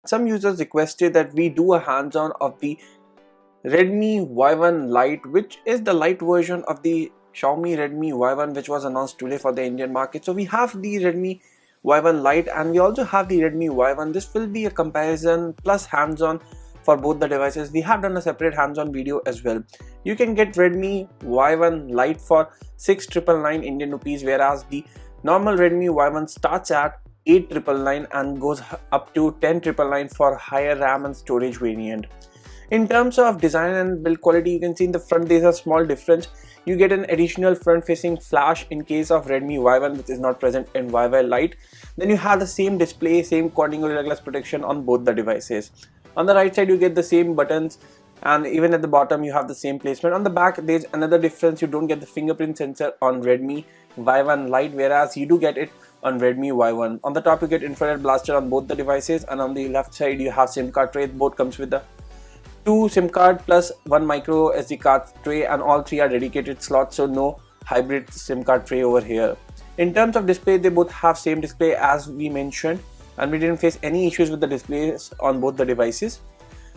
Some users requested that we do a hands-on of the Redmi Y1 Lite, which is the light version of the Xiaomi Redmi Y1 which was announced today for the Indian market. So we have the Redmi Y1 Lite and we also have the Redmi Y1. This will be a comparison plus hands-on for both the devices. We have done a separate hands-on video as well. You can get Redmi Y1 Lite for 6,999 Indian rupees, whereas the normal Redmi Y1 starts at 8,999 and goes up to 10,999 for higher RAM and storage variant. In terms of design and build quality, you can see in the front there is a small difference. You get an additional front facing flash in case of Redmi Y1, which is not present in Y1 Lite. Then you have the same display, same quad Gorilla Glass protection on both the devices. On the right side you get the same buttons, and even at the bottom you have the same placement. On the back there's another difference. You don't get the fingerprint sensor on Redmi Y1 Lite, whereas you do get it on Redmi Y1. On the top you get infrared blaster on both the devices, and on the left side you have SIM card tray. Both comes with the 2 SIM card plus 1 micro SD card tray, and all 3 are dedicated slots, so no hybrid SIM card tray over here. In terms of display, they both have same display as we mentioned, and we didn't face any issues with the displays on both the devices.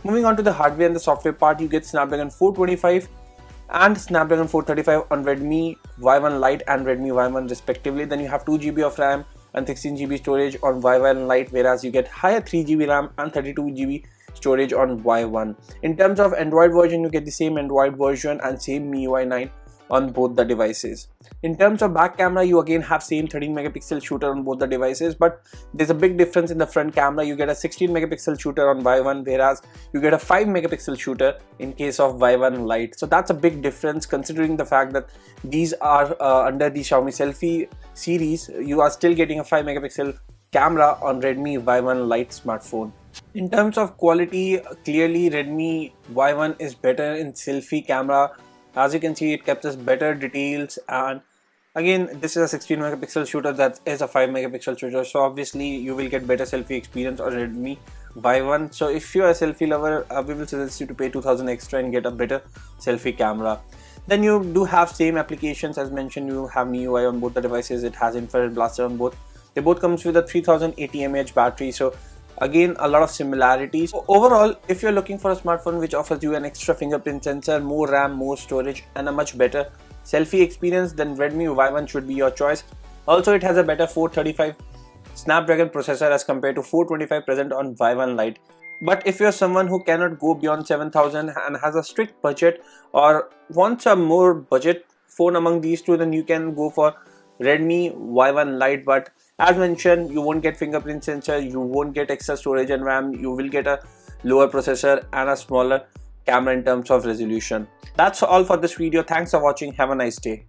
Moving on to the hardware and the software part, you get Snapdragon 425 and Snapdragon 435 on Redmi Y1 Lite and Redmi Y1 respectively. Then you have 2 GB of RAM and 16 GB storage on Y1 Lite, whereas you get higher 3 GB RAM and 32 GB storage on Y1. In terms of Android version, you get the same Android version and same MIUI 9 on both the devices. In terms of back camera, you again have same 13 megapixel shooter on both the devices, but there's a big difference in the front camera. You get a 16 megapixel shooter on Y1, whereas you get a 5 megapixel shooter in case of Y1 Lite. So that's a big difference, considering the fact that these are under the Xiaomi selfie series. You are still getting a 5 megapixel camera on Redmi Y1 Lite smartphone. In terms of quality, clearly Redmi Y1 is better in selfie camera. As you can see, it captures better details, and again this is a 16 megapixel shooter, that is a 5 megapixel shooter, so obviously you will get better selfie experience on Redmi Y1. So if you are a selfie lover, we will suggest you to pay 2,000 extra and get a better selfie camera. Then you do have same applications as mentioned. You have MIUI on both the devices. It has infrared blaster on both. They both comes with a 3080 mAh battery, so again a lot of similarities. So overall, if you're looking for a smartphone which offers you an extra fingerprint sensor, more RAM, more storage and a much better selfie experience, then Redmi Y1 should be your choice. Also, it has a better 435 Snapdragon processor as compared to 425 present on Y1 Lite. But if you're someone who cannot go beyond 7,000 and has a strict budget or wants a more budget phone among these two, then you can go for Redmi Y1 Lite. But as mentioned, you won't get fingerprint sensor, you won't get extra storage and RAM, you will get a lower processor and a smaller camera in terms of resolution. That's all for this video. Thanks for watching. Have a nice day.